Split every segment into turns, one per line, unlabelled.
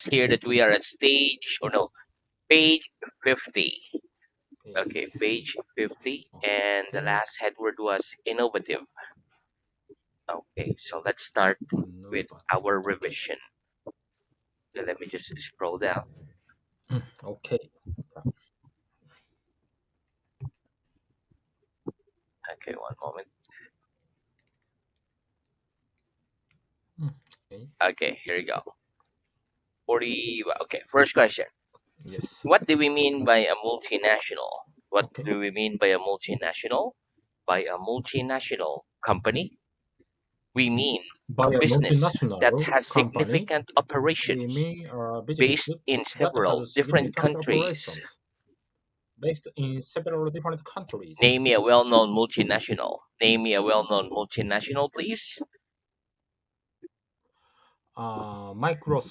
here that we are at stage, or no, page 50.
Page
Okay,
50.
page 50. And the
Okay.
last headword was innovative. Okay, so let's start with
Innovative.
our
Okay.
revision. So let me just scroll down.
Okay.
Okay, one moment.
Okay.
Okay, here we go. 40. Okay, first question.
Yes.
What do we mean by a multinational? What
Okay.
do we mean by a multinational? By a multinational company, we mean
By
a
a
business that
multinational
has
company,
significant
we
operations
mean a business
based in
that
several
has
different
significant
countries.
operations based in several different countries.
Name me a well known multinational. Name me a well known multinational, please.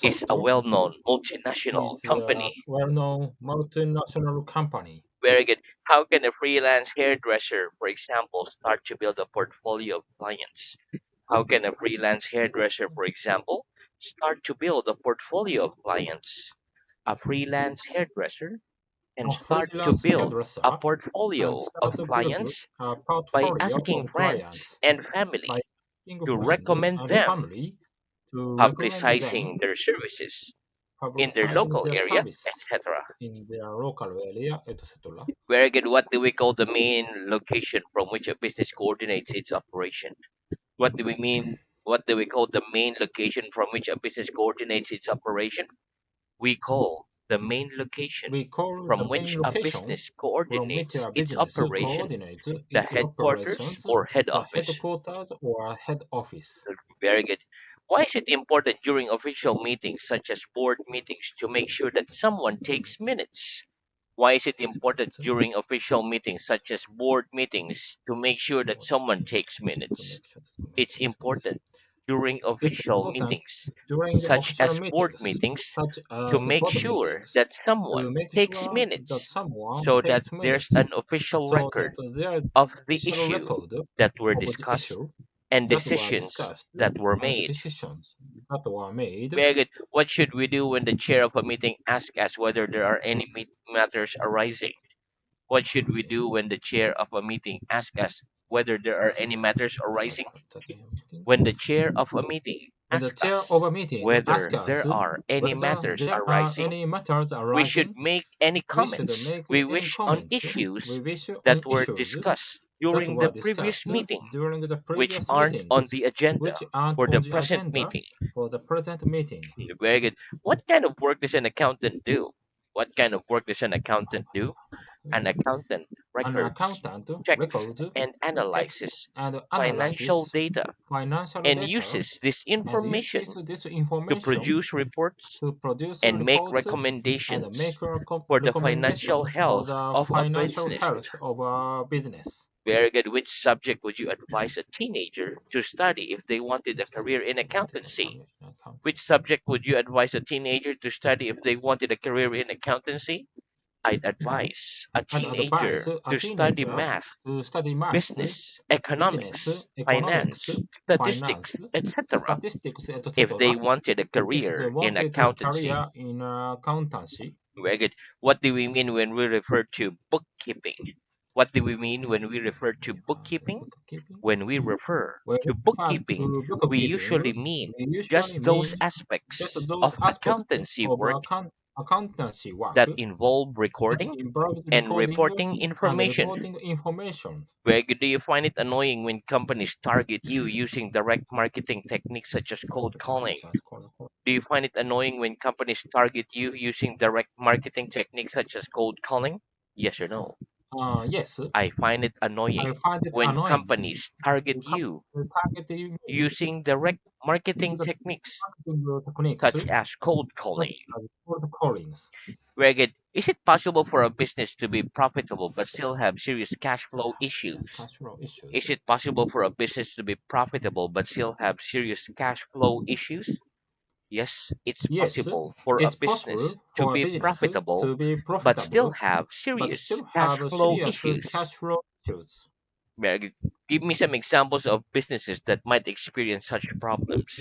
Is
Microsoft
a well known multinational
is a
company.
well-known multinational company.
Very good. How can a freelance hairdresser, for example, start to build a portfolio of clients? How can a freelance hairdresser, for example, start to build a portfolio of clients? A freelance hairdresser can
A
start to
freelance
build a
hairdresser can
portfolio
start
of
to build
clients
a
by
portfolio
asking
of
friends
clients
and
by
family
asking
to
friends
recommend
and
them,
family to recommend them,
publicizing their services in their
publicizing
local
their
area,
service
etc.
in their local area, etc.
Very good. What do we call the main location from which a business coordinates its operation? What do we mean? What do we call the main location from which a business coordinates its operation? We call the main location
We call the
from
main
which a
location
business
from which
coordinates
a
its
business
operation
coordinates
the
its
headquarters
operations,
or head
the
office.
headquarters or head office.
Very good. Why is it important during official meetings such as board meetings to make sure that someone takes minutes? Why is it
Takes
important
minutes
during official meetings such as board meetings to make sure that
more
someone
meeting
takes
to
minutes?
make sure to
It's
make minutes.
important during
It's
official
important
meetings
during the
such
official
as board
meetings,
meetings
such
to
as
make
board
sure
meetings,
that someone
to make
takes
sure that
minutes
someone
so that
takes
there's
minutes
an official
so
record
that there is
of the
official
issue
record
that were
of the
discussed
issue
and
that were
decisions
discussed
that were
and the
made.
decisions that were made.
Very good. What should we do when the chair of a meeting asks us whether there are any matters arising? What should we do when the chair of a meeting asks us whether there are any matters arising? When the chair of a meeting
When the
asks
chair
us
of a meeting asks
whether
us
there are any
whether
matters
there are
arising,
any matters
we should
arising,
make any
we should
comments
make
we
any
wish on
comments we
issues
wish on
that were
issues
discussed
that
during the
were
previous
discussed
meeting,
during the
which
previous
aren't on
meetings,
the agenda
which aren't
for the
on the
present
agenda
meeting.
for the present meeting.
Very good. What kind of work does an accountant do? What kind of work does an accountant do? An accountant
An
records,
accountant
checks,
records,
and
checks,
analyzes
and
financial
analyzes
data
financial
and
data
uses this
and uses
information
this
to
information
produce reports
to produce
and make
reports and
recommendations
make
for the financial
recommendation for
health
the
of a
financial
business.
health of a business.
Very good. Which subject would you advise a teenager to study if they wanted a career in accountancy? Which subject would you advise a teenager to study if they wanted a career in accountancy? I'd advise a
I'd advise
teenager
a
to study
teenager
math,
to study maths,
business,
business,
economics,
economics,
finance, statistics,
finance,
etc.
statistics,
if they
etc.
wanted a
If they
career in
wanted a
accountancy.
career in accountancy.
Very good. What do we mean when we refer to bookkeeping? What do we mean when we refer to bookkeeping?
Bookkeeping.
When we refer
When
to
we refer
bookkeeping,
to
we
bookkeeping,
usually mean
we usually
just those
mean just
aspects
those
of
aspects
accountancy
of
work
accountancy work
that involve
that
recording
involves
and
recording
reporting
and
information.
reporting information.
Greg, do you find it annoying when companies target you using direct marketing techniques such as cold calling? Do you find it annoying when companies target you using direct marketing techniques such as cold calling? Yes or no?
Yes,
I find it
I
annoying
find it
when
annoying
companies target
to
you
target me
using direct marketing
with the
techniques
marketing techniques
such as cold
such
calling.
as cold callings.
Greg, is it possible for a business to be profitable but still have serious cash
Still
flow
have serious
issues?
cash flow issues.
Is it possible for a business to be profitable but still have serious cash flow issues? Yes, it's
Yes,
possible for a
it's
business
possible
to
for a
be
business
profitable
to be
but still
profitable
have
but
serious
still
cash
have
flow
serious
issues.
cash flow issues.
Very good. Give me some examples of businesses that might experience such problems.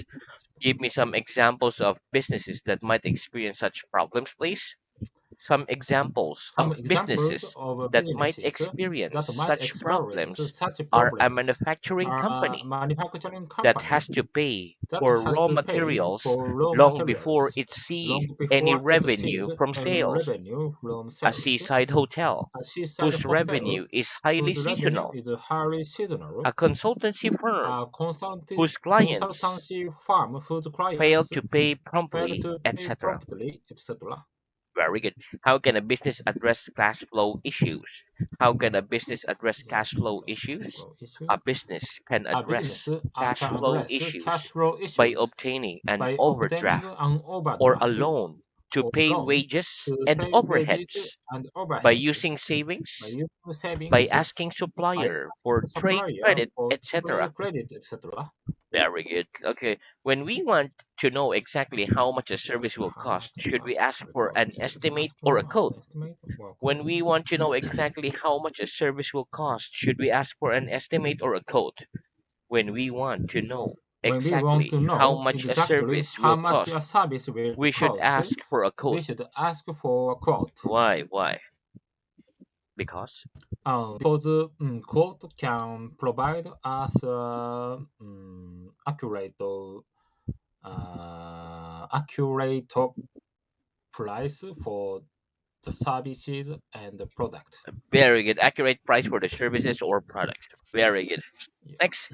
Give me some examples of businesses that might experience such problems, please. Some examples
Some
of
examples
businesses
of
that might
businesses
experience
that might
such
experience
problems
such
are a
problems
manufacturing
are a
company
manufacturing
that
company
has to pay
that
for
has
raw
to pay
materials
for raw
long before
materials
it sees
long
any
before it sees
revenue from
any
sales.
revenue from
A
sales.
seaside hotel
A seaside
whose
hotel
revenue is highly
whose revenue
seasonal.
is highly seasonal.
A consultancy firm
A
whose clients
consultancy firm whose
fail
clients
to pay
fail
promptly,
to pay
etc.
promptly, etc.
Very good. How can a business address cash flow issues? How can a business address
Business
cash flow
address cash
issues?
flow issues.
A business can
A business
address cash
can
flow
address cash
issues
flow
by
issues
obtaining an
by obtaining
overdraft
an
or a
overdraft
loan to
or
pay
loan
wages
to
and
pay wages
overheads
and
by
overhead,
using
by
savings,
using
by
savings,
asking
by
supplier
asking
for
the
trade
supplier
credit,
for
etc.
trade credit, etc.
Very good. Okay. When we want to know exactly how much a service will
How
cost,
much a
should we ask
service will
for
cost?
an
Should we
estimate
ask
or a
for
quote?
an estimate or a
When
quote?
we want to know exactly how much a service will cost, should we ask for an estimate or a quote? When we want to know
When we want
exactly
to
how
know
much a
exactly
service
how
will
much
cost,
a service will
we should
cost,
ask for a
we
quote.
should ask for a quote.
Why? Why? Because
Because quote can provide us accurate price for the services and the product.
very good. Accurate price for the services or products. Very good.
Yeah.
Next,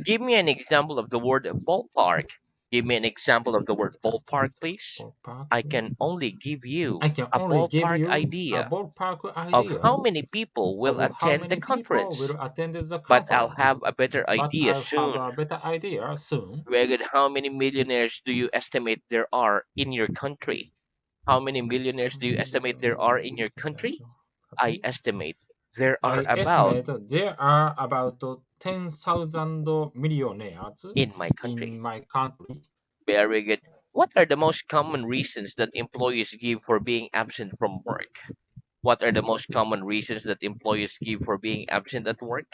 give me an example of the word ballpark. Give me an example of the word ballpark, please.
Ballpark,
I
please.
can only give you
I can
a
only give
ballpark
you a
idea
ballpark
of
idea
how many people will
of how
attend the
many people
conference,
will attend the
but I'll
conference,
have a better
but
idea
I'll have
soon.
a better idea soon.
Very good. How many millionaires do you estimate there are in your country? How many millionaires
How
do you
many
estimate there
millionaires
are
do
in
you
your
estimate
country? I
country?
estimate there are
I
about
estimate there are about 10,000 millionaires
in my country.
in my country.
Very good. What are the most common reasons that employees give for being absent from work? What are the most common reasons that employees give for being absent at work?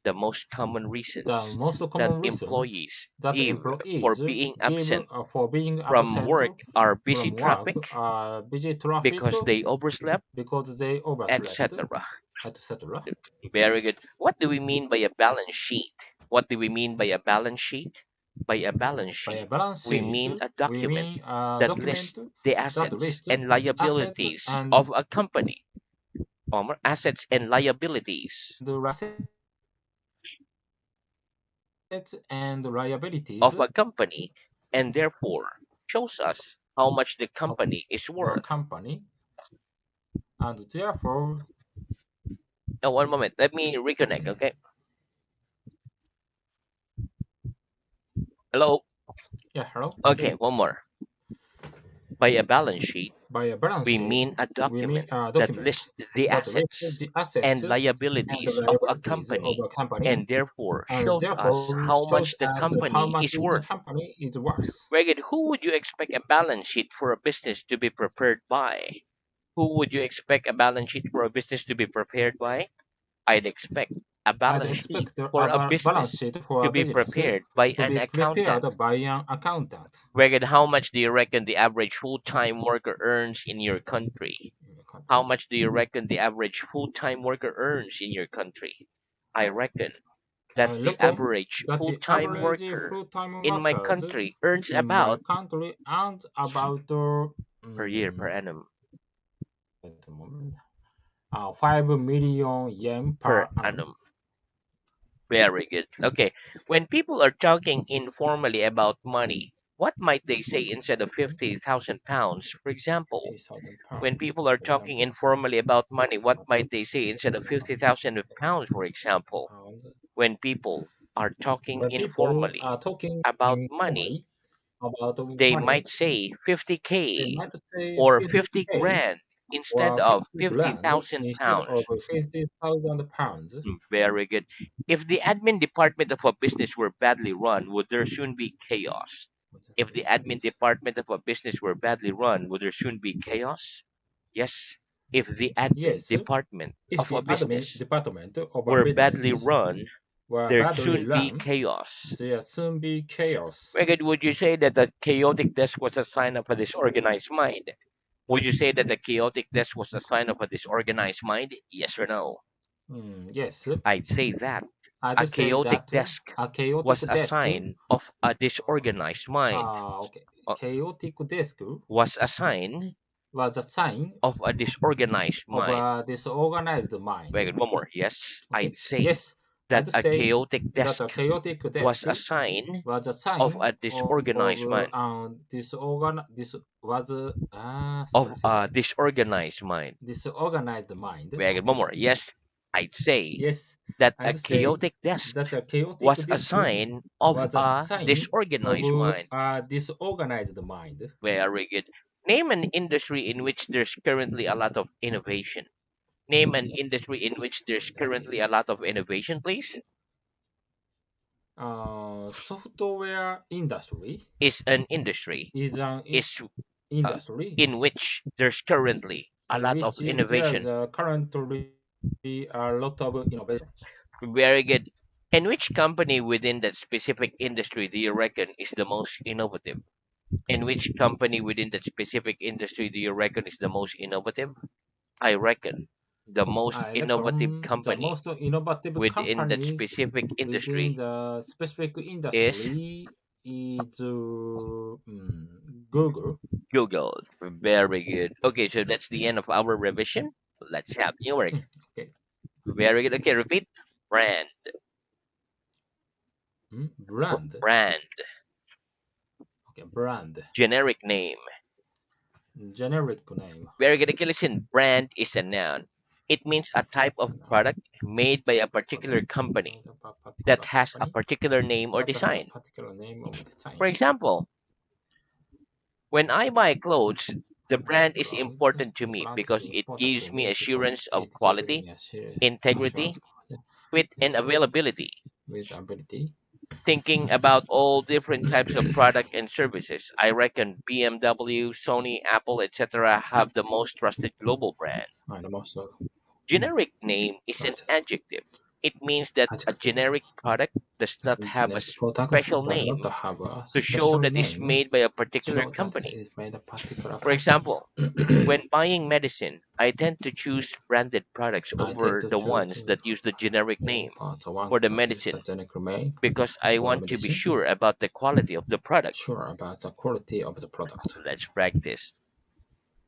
The most common
The
reasons
most
that
common reasons
employees
that
give for
employees
being
give
absent
for being
from
absent
work are busy
from work
traffic,
are busy traffic
because they overslept,
because they overslept,
etc.
etc.
Very good. What do we mean by a balance sheet? What do we mean by a balance sheet? By a balance
By a
sheet,
balance
we
sheet,
mean a
we
document
mean a
that
document
lists the
that
assets
lists
and
the assets
liabilities
and
of a company. Assets and liabilities
the assets and liabilities
of a company, and therefore shows us how much the
of
company is
a
worth.
company, and therefore,
Now, one moment. Let me reconnect, okay? Hello?
yeah, hello,
Okay,
okay.
one more. By a balance sheet,
By a balance
we
sheet,
mean a
we mean
document
a
that
document
lists the
that lists
assets
the assets
and
and the
liabilities of a
liabilities of
company,
a company,
and therefore
and
shows us
therefore
how
shows
much the
us how
company
much
is
the
worth.
company is worth.
Very good. Who would you expect a balance sheet for a business to be prepared by? Who would you expect a balance sheet for a business to be prepared by? I'd expect a
I'd
balance sheet
expect a
for a
balance
business
sheet for
to
a
be
business
prepared by
to
an
be
accountant.
prepared by an accountant.
Very good. How much do you reckon the average full-time worker earns in your country?
In the
How
country.
much do you reckon the average full-time worker earns in your country? I reckon that
I
the
reckon
average
that the
full-time
average
worker
full-time
in my
workers
country earns
in my
about
country earns about
per year per
mm,
annum.
wait a moment, 5 million yen
Per
per annum.
annum. Very good. Okay. When people are talking informally about money, what might they say instead of
Okay,
£50,000? For example,
50,000
when
pounds,
people are
for
talking
example.
informally about money, what
But
might they say instead of £50,000? For example,
pounds.
when people are talking
When people
informally
are talking
about money,
informally about
they
money,
might say
they
50K
might say
or 50
50K
grand instead
or
of
50 grand
50,000
instead of
pounds.
50,000 pounds.
Very good. If the admin department of a business were badly run, would there soon be chaos?
What's that
If the
mean?
admin department of a business were badly run, would there soon be chaos? Yes. If the admin
Yes,
department
if
of a
the admin
business
department of a
were badly
business
run,
were
there'd
badly
soon be
run,
chaos.
there soon be chaos.
Megan, would you say that the chaotic desk was a sign of a disorganized mind? Would you say that the chaotic desk was a sign of a disorganized mind? Yes or no?
Yes,
I'd say that
I'd
a
say
chaotic
that
desk
a chaotic
was a
desk,
sign of a disorganized mind.
okay,
Uh,
chaotic desk
Was a sign
was a sign
of a disorganized
of
mind.
a disorganized mind.
Wait, one more. Yes,
Okay,
I'd say
yes,
that
I'd
a
say
chaotic
that a
desk
chaotic desk
was a sign
was a
of
sign
a disorganized mind. Of a disorganized mind.
disorganized mind.
Wait, one
Okay,
more. Yes, I'd say
yes,
that a
I'd say
chaotic desk
that a chaotic
was a
disk
sign of
was a
a
sign of
disorganized mind.
a disorganized mind.
Very good. Name an industry in which there's currently a lot of innovation. Name an industry in which there's currently a lot of innovation, please.
Software industry
Is an industry
is an
is
industry
in which there's currently a
in
lot of
which there is
innovation.
currently a lot of innovation.
Very good. And which company within that specific industry do you reckon is the most innovative? And which company within that specific industry do you reckon is the most innovative? I reckon the most
I
innovative
reckon the
company
most innovative
within that
companies
specific
within
industry
the specific
is
industry is Google.
Google. Very good. Okay, so that's the end of our revision. Let's have new work.
Okay.
Very good. Okay, repeat. Brand.
Brand.
Brand.
Okay, brand.
Generic name.
Generic name.
Very good. Okay, listen. Brand is a noun. It means a type of
Noun.
product made by a particular
Product
company
made of a particular
that has a
company
particular name or
that has a
design.
particular name of
For
design.
example, when I buy clothes, the brand is
Clothes.
important to
The
me
brand is
because it
important to
gives me
me because
assurance of
it gives
quality,
me assurance,
integrity, fit, and
integrity,
availability.
with ability.
Thinking about all different types of product and services, I reckon BMW, Sony, Apple, etc. have the most trusted global brand.
And also
Generic name is an
trusted.
adjective. It means that a
Adjective.
generic product does not have a
Generic product
special
does not
name
have a
to show
special
that it's
name,
made by a particular
so that it
company.
is made a particular
For
company.
example, when buying medicine, I tend to choose branded products
I tend
over
to
the
choose
ones that use the generic name
over the one
for the
that use the
medicine
generic name
because I
for the
want to be
medicine.
sure about the quality of the product.
Sure about the quality of the product.
Let's practice.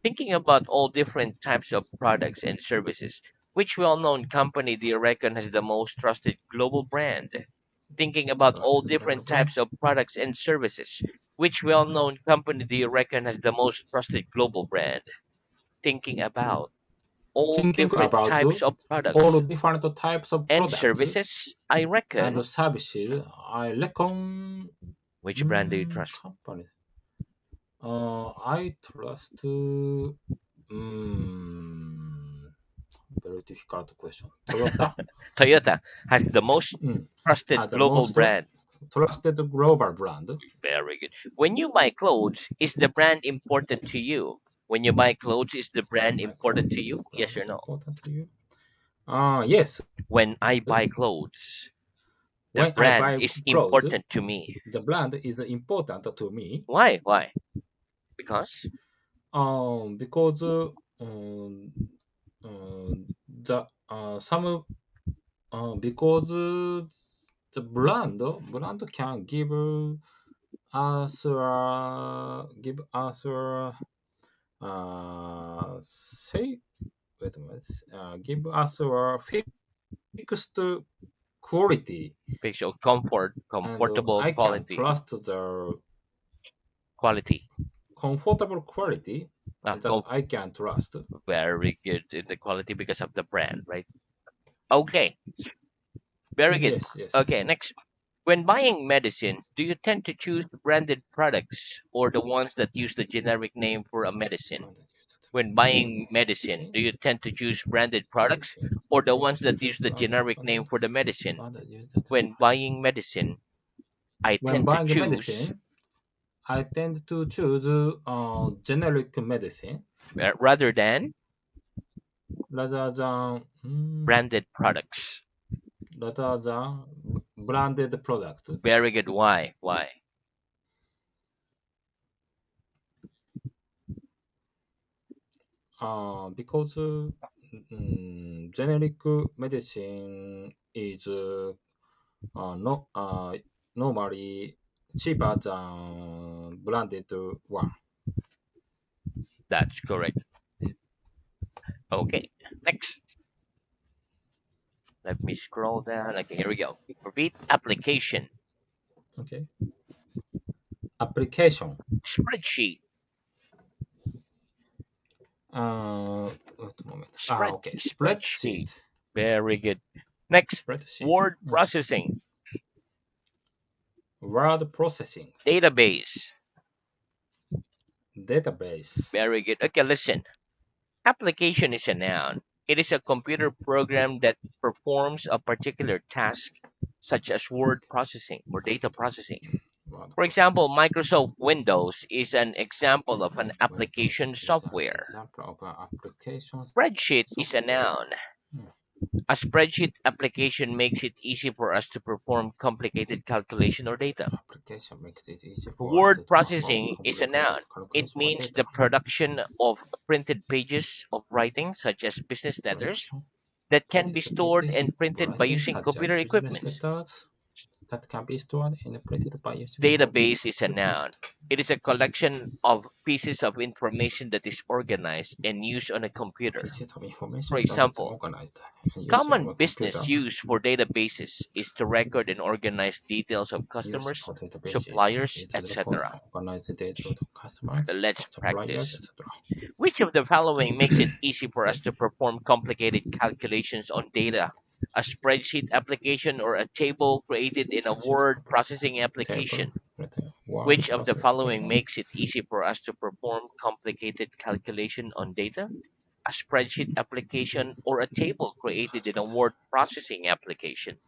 Thinking about all different types of products and services, which well-known company do you reckon has the most trusted global brand? Thinking about all
Trusted global
different
brand.
types of products and services, which well-known company do you reckon has the most trusted global brand? Thinking about all
Thinking
different
about
types of
all
products
different types of
and
products
services, I
and
reckon.
services, I reckon
Which brand do you trust?
companies. I trust. Very difficult question. Toyota
Toyota has the most trusted
has the
global
most
brand.
trusted global brand.
Very good. When you buy clothes, is the brand important to you? When you buy clothes, is the
When you
brand
buy
important
clothes,
to
is the
you? Yes
brand
or no?
important to you? Yes.
When I buy clothes, the
When I
brand
buy
is
clothes,
important to me.
the brand is important to me.
Why? Why? Because
Because the some because the brand can give us say wait a minute give us a fixed quality,
picture comfort,
and
comfortable
I can
quality,
trust the
quality.
comfortable quality that
Com-
I can trust.
Very good in the quality because of the brand, right? Okay, very good.
Yes, yes.
Okay, next. When buying medicine, do you tend to choose branded products or the ones that use the generic name for a medicine? When buying medicine, do
Medicine,
you tend to choose branded products
medicine.
or
I
the
tend
ones
to
that
choose
use the
branded
generic name
product.
for the medicine?
Branded use that.
When buying medicine, I
When
tend to
buying
choose
medicine, I tend to choose generic medicine
rather than.
rather than
Branded products.
branded product.
Very good. Why? Why?
Because generic medicine is no, normally cheaper than branded one.
That's correct. Okay. Next. Let me scroll down. Okay, here we go. Repeat application.
Okay. Application.
Spreadsheet.
Wait a moment. Okay.
Spreadsheet.
Spreadsheet.
Very good. Next,
Spreadsheet.
word processing.
Word processing.
Database.
Database.
Very good. Okay, listen. Application is a noun. It is a computer program that performs a particular task, such as word processing or data processing.
Word
For
processing.
example, Microsoft Windows is an example of an
Windows
application
is an
software.
example of an application
Spreadsheet is a
software.
noun. A spreadsheet application makes it easy for us to perform complicated calculation or data.
Application makes it easy for us to
Word
perform
processing is a noun.
complicated
It
calculation or
means
data.
the production of printed pages of writing, such as business letters,
Production
that can be
printed
stored
pages
and
of
printed by
writing
using
such as
computer
business
equipment.
letters that can be stored and printed by using
Database is a noun.
equipment.
It is a collection of pieces of information that is organized and used on a computer.
Pieces of
For
information that is
example,
organized and used on
common
a
business
computer.
use for databases is to record and organize details of
Used
customers,
for databases
suppliers,
is to record
etc.
and organize the data of customers,
Let's
suppliers,
practice.
etc.
Which of the following makes it easy for us to perform complicated calculations on data? A spreadsheet application or a table created in a
Spreadsheet
word
application,
processing
table,
application?
word
Which of the
process
following
application.
makes it easy for us to perform complicated calculation on data? A spreadsheet application or a table created in a word processing application?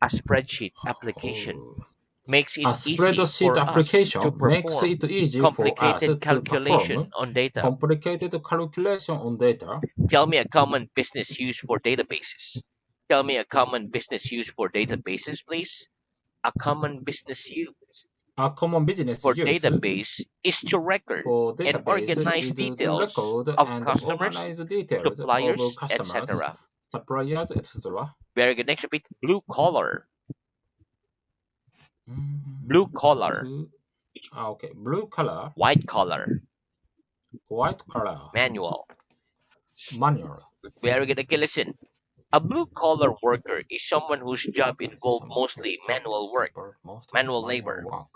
A spreadsheet application
Oh.
makes it
A
easy
spreadsheet
for us to
application makes
perform
it easy for us
complicated
to perform
calculation on data.
complicated calculation on data.
Tell me a common business use for databases. Tell me a common business use for databases, please. A common business use
A common business
for
use
database is to record
for
and
database
organize
is to
details
record
of
and
customers,
organize details of
suppliers,
customers,
etc.
suppliers, etc.
Very good. Next, repeat blue collar.
Mm,
Blue collar.
to okay, blue color,
White collar.
white color,
Manual.
manual.
Very good. Okay, listen. A blue collar worker is someone whose job
Is
involves
someone whose
mostly
job is mostly
manual
manual
labor,
work,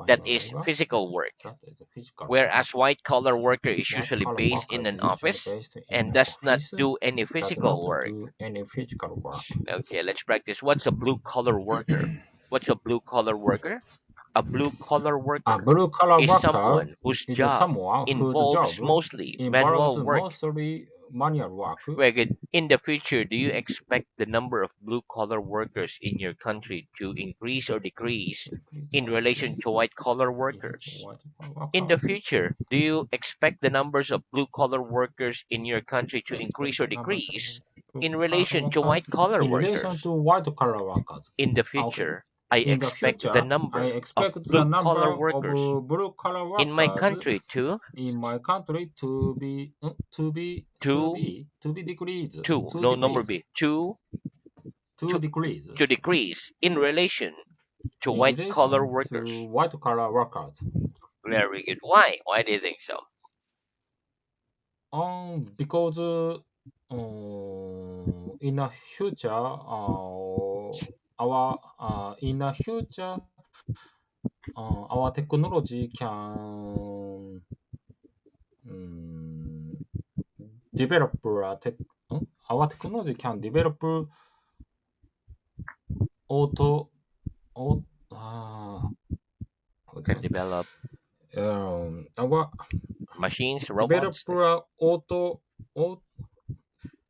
that
manual
is
labor.
physical work,
That is a physical work.
whereas white collar worker is
White
usually
collar
based
worker
in
is
an
usually
office
based in
and
an
does not
office,
do any
does not
physical work.
do any physical work.
Okay, let's practice. What's a blue collar worker? What's a blue collar worker? A blue collar
A
worker
blue collar
is
worker
someone whose
is
job
someone whose
involves
job
mostly
involves
manual work.
mostly manual work.
Very good. In the future, do you expect the number of blue collar workers in your country to increase or decrease
Increase
in
or
relation to
decrease
white collar
in
workers?
white collar
In the
workers.
future, do you expect the numbers of blue collar workers in your country to increase
Expect
or
the numbers of
decrease
blue
in
collar
relation to
workers
white collar
in relation
workers?
to white collar workers.
In the
Okay.
future, I
In the
expect the
future, I
number of
expect the
blue
number
collar
of
workers
blue collar
in my
workers
country
in my country
to
to be decrease
to
to
no number
decrease
B
to
to
decrease
to decrease in relation to
in
white collar
relation to
workers.
white collar workers.
Very good. Why? Why do you think so?
Because in the future, our in the future, our technology can um, develop a tech. Our technology can develop auto. auto Wait a
Can
minute.
develop
Our
machines,
develop
robots,
auto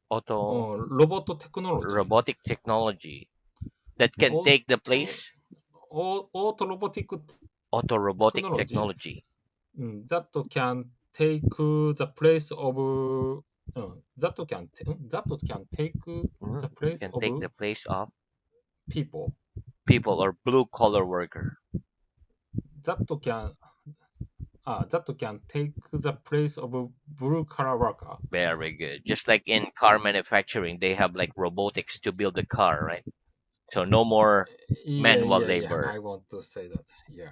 auto
robot technology.
robotic technology that can take the
Auto
place
auto robotic
auto robotic
technology
technology
that can take the place of that can take the place
Can
of
take the place of
people.
people or blue collar worker.
That can that can take the place of a blue collar worker.
Very good. Just like in car manufacturing, they have like robotics to build the car, right? So no more
Yeah,
manual
yeah, yeah.
labor.
I want to say that. Yeah.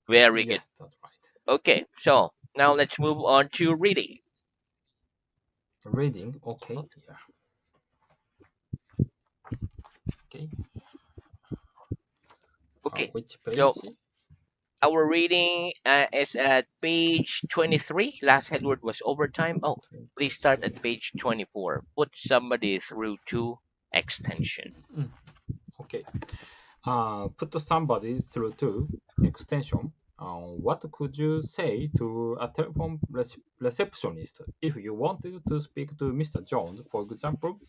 Very good.
Yes, that's right.
Okay, so now let's move on to reading.
Reading. Okay. Yeah. Okay.
Okay,
Which
so
page?
our reading is at page 23. Last headword was overtime. Oh, please start
23.
at page 24. Put somebody through to extension.
Mm, okay. Put somebody through to extension. What could you say to a telephone receptionist if you wanted to speak to Mr. Jones, for example,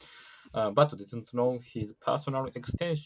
but didn't know his personal extension?